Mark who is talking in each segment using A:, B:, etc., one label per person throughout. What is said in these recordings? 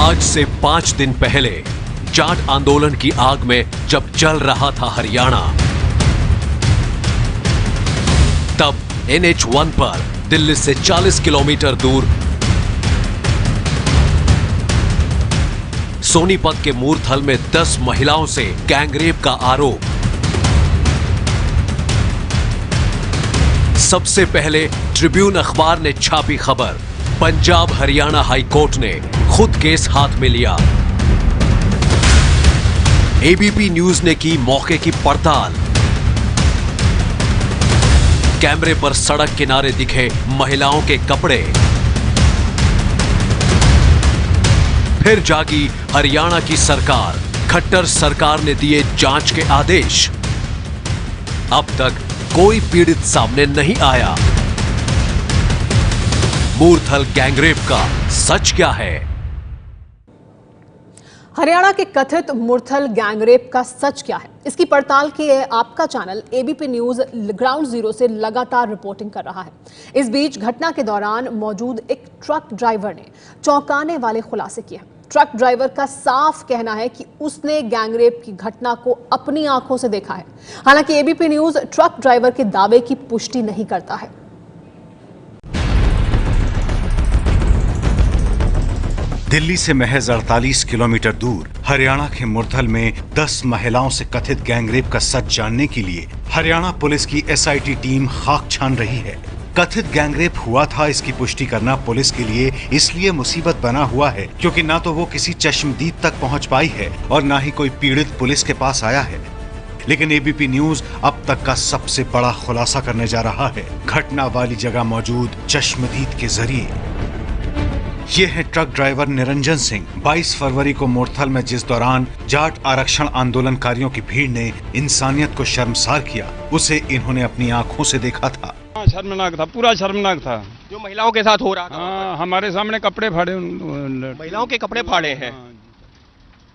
A: आज से 5 दिन पहले जाट आंदोलन की आग में जब जल रहा था हरियाणा, तब NH1 पर दिल्ली से 40 किलोमीटर दूर सोनीपत के मूरथल में 10 महिलाओं से गैंगरेप का आरोप। सबसे पहले ट्रिब्यून अखबार ने छापी खबर, पंजाब हरियाणा हाई कोर्ट ने खुद केस हाथ में लिया। ABP न्यूज ने की मौके की पड़ताल। कैमरे पर सड़क किनारे दिखे महिलाओं के कपड़े। फिर जागी हरियाणा की सरकार, खट्टर सरकार ने दिए जांच के आदेश। अब तक कोई पीड़ित सामने नहीं आया। मूरथल गैंगरेप का सच क्या है?
B: हरियाणा के कथित मूरथल गैंगरेप का सच क्या है, इसकी पड़ताल के लिए आपका channel ABP news ground zero से लगातार रिपोर्टिंग कर रहा है। इस बीच घटना के दौरान मौजूद एक ट्रक ड्राइवर ने चौंकाने वाले खुलासे किए हैं। ट्रक ड्राइवर का साफ कहना है कि उसने गैंगरेप की घटना को अपनी आंखों से देखा है। हालांकि ABP न्यूज ट्रक ड्राइवर के दावे की पुष्टि नहीं करता है।
C: दिल्ली से महज 48 किलोमीटर दूर हरियाणा के मूरथल में 10 महिलाओं से कथित गैंगरेप का सच जानने के लिए हरियाणा पुलिस की SIT टीम खाक छान रही है। कथित गैंगरेप हुआ था, इसकी पुष्टि करना पुलिस के लिए इसलिए मुसीबत बना हुआ है क्योंकि ना तो वो किसी चश्मदीद तक पहुंच पाई है और ना ही कोई पीड़ित पुलिस के पास आया है। लेकिन ABP न्यूज अब तक का सबसे बड़ा खुलासा करने जा रहा है, घटना वाली जगह मौजूद चश्मदीद के जरिए। ये है ट्रक ड्राइवर निरंजन सिंह। 22 फरवरी को मूरथल में जिस दौरान जाट आरक्षण आंदोलनकारियों की भीड़ ने इंसानियत को शर्मसार किया, उसे इन्होंने अपनी आंखों से देखा था।
D: शर्मनाक था, पूरा शर्मनाक था
E: जो महिलाओं के साथ हो रहा था।
D: हमारे सामने कपड़े फाड़े,
E: महिलाओं के कपड़े फाड़े हैं।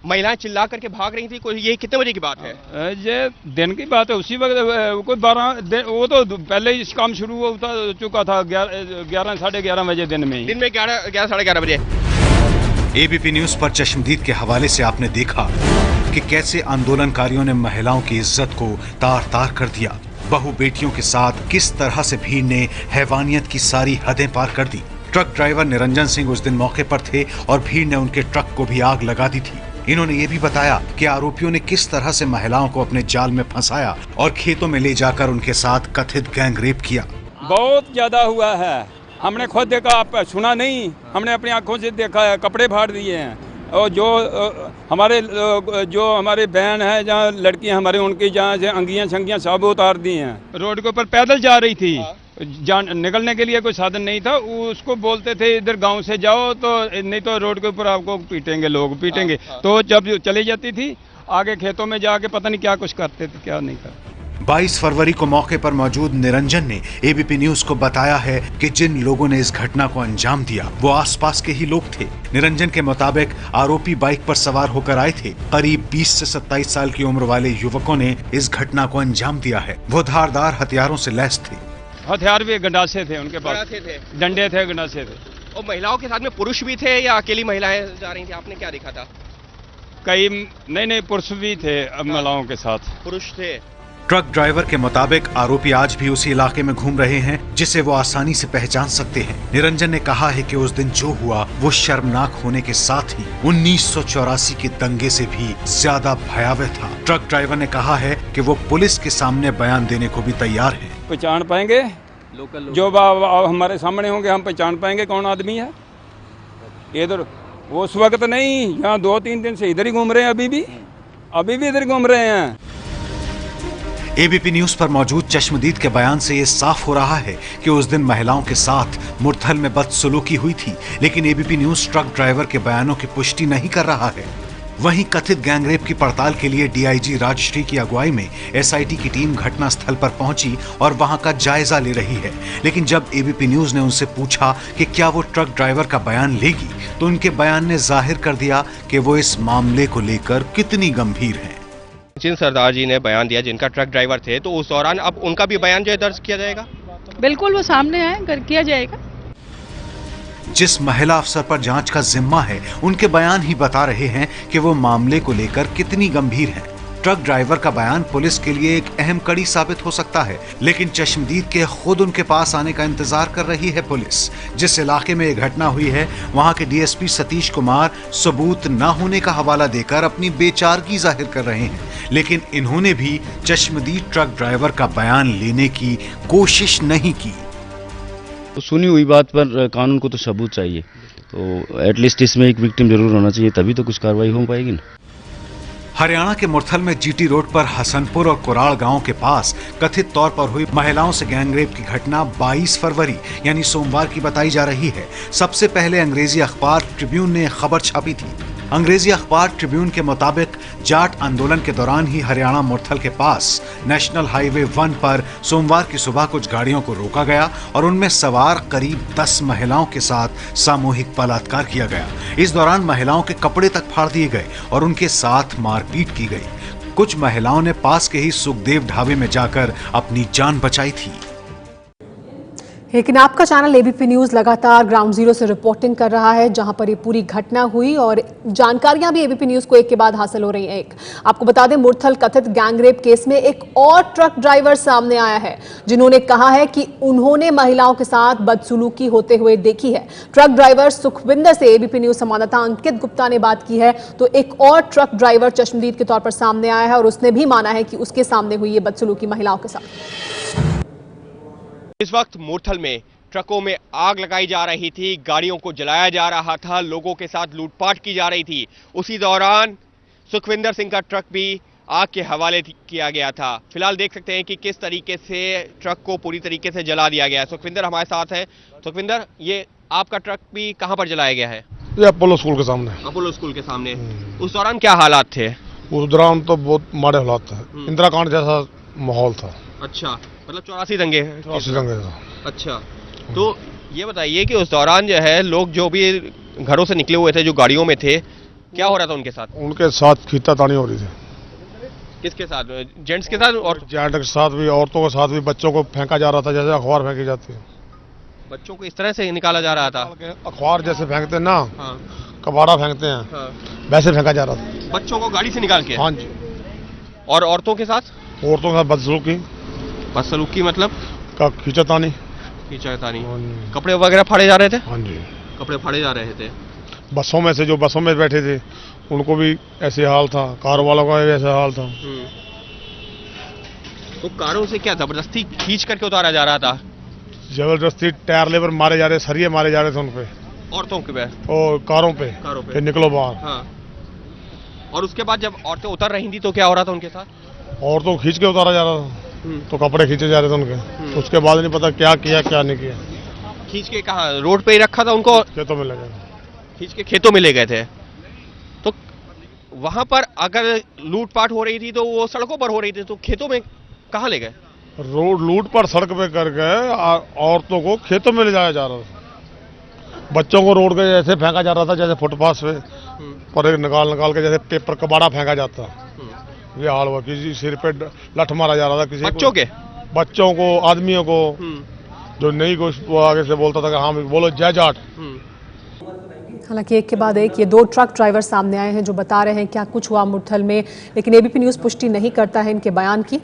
E: महिलाएं चिल्ला करके भाग रही थी। कोई ये कितने बजे की बात है?
D: ये दिन की बात है, उसी वक्त कोई 12 वो तो पहले ही काम शुरू हो चुका था 11 साढ़े 11 बजे दिन में
E: 11 साढ़े 11 बजे।
C: ABP न्यूज पर चश्मदीद के हवाले से आपने देखा कि कैसे आंदोलनकारियों ने महिलाओं की इज्जत को तार तार कर दिया। बहू बेटियों के साथ किस तरह से भीड़ ने हैवानियत की सारी हदें पार कर दी। ट्रक ड्राइवर निरंजन सिंह उस दिन मौके पर थे और भीड़ ने उनके ट्रक को भी आग लगा दी थी। इन्होंने ये भी बताया कि आरोपियों ने किस तरह से महिलाओं को अपने जाल में फंसाया और खेतों में ले जाकर उनके साथ कथित गैंगरेप किया।
D: बहुत ज्यादा हुआ है, हमने खुद देखा, आप सुना नहीं, हमने अपनी आंखों से देखा है। कपड़े फाड़ दिए हैं और जो हमारे बहन है, जहाँ लड़कियां हमारे, उनकी जहाँ से अंगियां छंगियां सब उतार दी हैं। रोड के ऊपर पैदल जा रही थी, निकलने के लिए कोई साधन नहीं था। उसको बोलते थे इधर गांव से जाओ, तो नहीं तो रोड के ऊपर आपको पीटेंगे, लोग पीटेंगे। तो जब चली जाती थी आगे खेतों में जाके पता नहीं क्या कुछ करते थे, क्या नहीं करते।
C: 22 फरवरी को मौके पर मौजूद निरंजन ने ABP न्यूज को बताया है कि जिन लोगों ने इस घटना को अंजाम दिया वो आसपास के ही लोग थे। निरंजन के मुताबिक आरोपी बाइक पर सवार होकर आए थे। करीब 20 से 27 साल की उम्र वाले युवकों ने इस घटना को अंजाम दिया है। वो धारदार हथियारों से लैस थे।
D: हथियार भी गंडासे थे उनके पास, डंडे थे, गंडासे थे।
E: और महिलाओं के साथ में पुरुष भी थे या अकेली महिलाएं जा रही थी? आपने क्या देखा था?
D: कई नहीं पुरुष भी थे, महिलाओं के साथ
E: पुरुष थे।
C: ट्रक ड्राइवर के मुताबिक आरोपी आज भी उसी इलाके में घूम रहे हैं जिसे वो आसानी से पहचान सकते हैं। निरंजन ने कहा है कि उस दिन जो हुआ वो शर्मनाक होने के साथ ही 1984 के दंगे से भी ज्यादा भयावह था। ट्रक ड्राइवर ने कहा है कि वो पुलिस के सामने बयान देने को भी तैयार है।
D: पहचान पाएंगे जो हमारे सामने होंगे, हम पहचान पाएंगे कौन आदमी है। इधर वो उस वक्त नहीं, यहाँ 2-3 दिन से इधर ही घूम रहे हैं, अभी भी इधर घूम रहे हैं।
C: ABP न्यूज पर मौजूद चश्मदीद के बयान से ये साफ हो रहा है कि उस दिन महिलाओं के साथ मूरथल में बदसलूकी हुई थी, लेकिन ABP न्यूज ट्रक ड्राइवर के बयानों की पुष्टि नहीं कर रहा है। वहीं कथित गैंगरेप की पड़ताल के लिए DIG राजश्री की अगुवाई में SIT की टीम घटना स्थल पर पहुंची और वहां का जायजा ले रही है। लेकिन जब ABP न्यूज ने उनसे पूछा कि क्या वो ट्रक ड्राइवर का बयान लेगी, तो उनके बयान ने जाहिर कर दिया कि वो इस मामले को लेकर कितनी गंभीर हैं।
E: जिन सरदार जी ने बयान दिया, जिनका ट्रक ड्राइवर थे, तो उस दौरान अब उनका भी बयान जो है दर्ज किया जाएगा?
F: बिल्कुल, वो सामने आए, किया जाएगा।
C: जिस महिला अफसर पर जांच का जिम्मा है, उनके बयान ही बता रहे हैं कि वो मामले को लेकर कितनी गंभीर हैं। ट्रक ड्राइवर का बयान पुलिस के लिए एक अहम कड़ी साबित हो सकता है, लेकिन चश्मदीद के खुद उनके पास आने का इंतजार कर रही है पुलिस। जिस इलाके में ये घटना हुई है, वहां के डीएसपी सतीश कुमार सबूत न होने का हवाला देकर अपनी बेचारगी जाहिर कर रहे हैं, लेकिन इन्होंने भी चश्मदीद ट्रक ड्राइवर का बयान लेने की कोशिश नहीं की।
F: तो सुनी हुई बात पर कानून को तो सबूत चाहिए, तो एटलीस्ट इसमें एक विक्टिम जरूर होना चाहिए, तभी तो कुछ कार्रवाई हो पाएगी ना।
C: हरियाणा के मुरथल में जीटी रोड पर हसनपुर और कुराड़ गांव के पास कथित तौर पर हुई महिलाओं से गैंगरेप की घटना 22 फरवरी यानी सोमवार की बताई जा रही है। सबसे पहले अंग्रेजी अखबार ट्रिब्यून ने खबर छापी थी। अंग्रेजी अखबार ट्रिब्यून के मुताबिक जाट आंदोलन के दौरान ही हरियाणा मुरथल के पास नेशनल हाईवे 1 पर सोमवार की सुबह कुछ गाड़ियों को रोका गया और उनमें सवार करीब 10 महिलाओं के साथ सामूहिक बलात्कार किया गया। इस दौरान महिलाओं के कपड़े तक फाड़ दिए गए और उनके साथ मारपीट की गई। कुछ महिलाओं ने पास के ही सुखदेव ढाबे में जाकर अपनी जान बचाई थी।
B: लेकिन आपका चैनल एबीपी न्यूज लगातार ग्राउंड जीरो से रिपोर्टिंग कर रहा है, जहां पर ये पूरी घटना हुई और जानकारियां भी एबीपी न्यूज को एक के बाद हासिल हो रही हैं। एक आपको बता दें, मुरथल कथित गैंगरेप केस में एक और ट्रक ड्राइवर सामने आया है, जिन्होंने कहा है कि उन्होंने महिलाओं के साथ बदसलूकी होते हुए देखी है। ट्रक ड्राइवर सुखविंदर से एबीपी न्यूज संवाददाता अंकित गुप्ता ने बात की है, तो एक और ट्रक ड्राइवर चश्मदीद के तौर पर सामने आया है और उसने भी माना है कि उसके सामने हुई ये बदसलूकी महिलाओं के साथ।
E: इस वक्त मुरथल में ट्रकों में आग लगाई जा रही थी, गाड़ियों को जलाया जा रहा था, लोगों के साथ लूटपाट की जा रही थी। उसी दौरान सुखविंदर सिंह का ट्रक भी आग के हवाले किया गया था। फिलहाल देख सकते हैं कि किस तरीके से ट्रक को पूरी तरीके से जला दिया गया है। सुखविंदर हमारे साथ है। सुखविंदर, ये आपका ट्रक भी कहां पर जलाया गया है?
G: ये अपोलो स्कूल के सामने।
E: अपोलो स्कूल के सामने। उस दौरान क्या हालात थे?
G: उस दौरान तो बहुत माड़े हालात थे, इंदिरा कांड जैसा माहौल था।
E: अच्छा, मतलब 84 दंगे।
G: 84 दंगे था।
E: अच्छा, तो ये बताइए कि उस दौरान जो है लोग जो भी घरों से निकले हुए थे, जो गाड़ियों में थे, क्या हो रहा था उनके साथ?
G: उनके साथ खींचातानी हो रही थी।
E: किसके साथ? जेंट्स के साथ? और
G: जेंट्स के साथ भी, औरतों के साथ भी। बच्चों को फेंका जा रहा था जैसे अखबार फेंकी जाती है।
E: बच्चों को इस तरह से निकाला जा रहा था?
G: अखबार जैसे फेंकते हैं ना,
E: हाँ।
G: कबाड़ा फेंकते हैं,
E: हाँ।
G: वैसे फेंका जा रहा था।
E: बच्चों को गाड़ी से निकाल के?
G: हाँ जी।
E: और औरतों के साथ?
G: औरतों के साथ बदसलूकी।
E: बदसलूकी मतलब?
G: खींचातानी।
E: खींचातानी। कपड़े वगैरह फाड़े जा रहे थे?
G: हाँ जी,
E: कपड़े फाड़े जा रहे थे।
G: बसों में से जो बसों में बैठे थे उनको भी ऐसे हाल था, कार वालों का भी ऐसा हाल था।
E: तो कारों से क्या जबरदस्ती खींच करके उतारा जा रहा था?
G: जबरदस्ती टायर लेबर मारे जा रहे, सरिये मारे जा रहे थे उन पे,
E: औरतों के पे
G: और कारों पे। फिर निकलो बाहर।
E: हाँ। और उसके बाद जब औरतें उतर रही थी तो क्या हो रहा था उनके साथ?
G: औरतों को खींच के उतारा जा रहा था, तो कपड़े खींचे जा रहे थे उनके। उसके बाद नहीं पता क्या किया क्या नहीं किया।
E: खींच के कहाँ? रोड पे ही रखा था उनको?
G: खेतों में ले गए।
E: खींच के खेतों में ले गए थे। तो वहां पर अगर लूटपाट हो रही थी तो वो सड़कों पर हो रही थी, तो खेतों में कहाँ ले गए?
G: रोड लूट पर सड़क पे कर गए, औरतों को खेतों में ले जाया जा रहा था। बच्चों को रोड के जैसे फेंका जा रहा था, जैसे फुटपाथ पे पर निकाल के जैसे पेपर कबाड़ा फेंका जाता। ये हाल हुआ। किसी सिर पे लठ मारा जा रहा था, किसी
E: बच्चों के,
G: बच्चों को, आदमियों को। जो नहीं कुछ वो आगे से बोलता था कि हाँ बोलो जय जाट।
B: हालांकि एक के बाद एक ये दो ट्रक ड्राइवर सामने आए हैं जो बता रहे हैं क्या कुछ हुआ मुरथल में, लेकिन एबीपी न्यूज पुष्टि नहीं करता है इनके बयान की।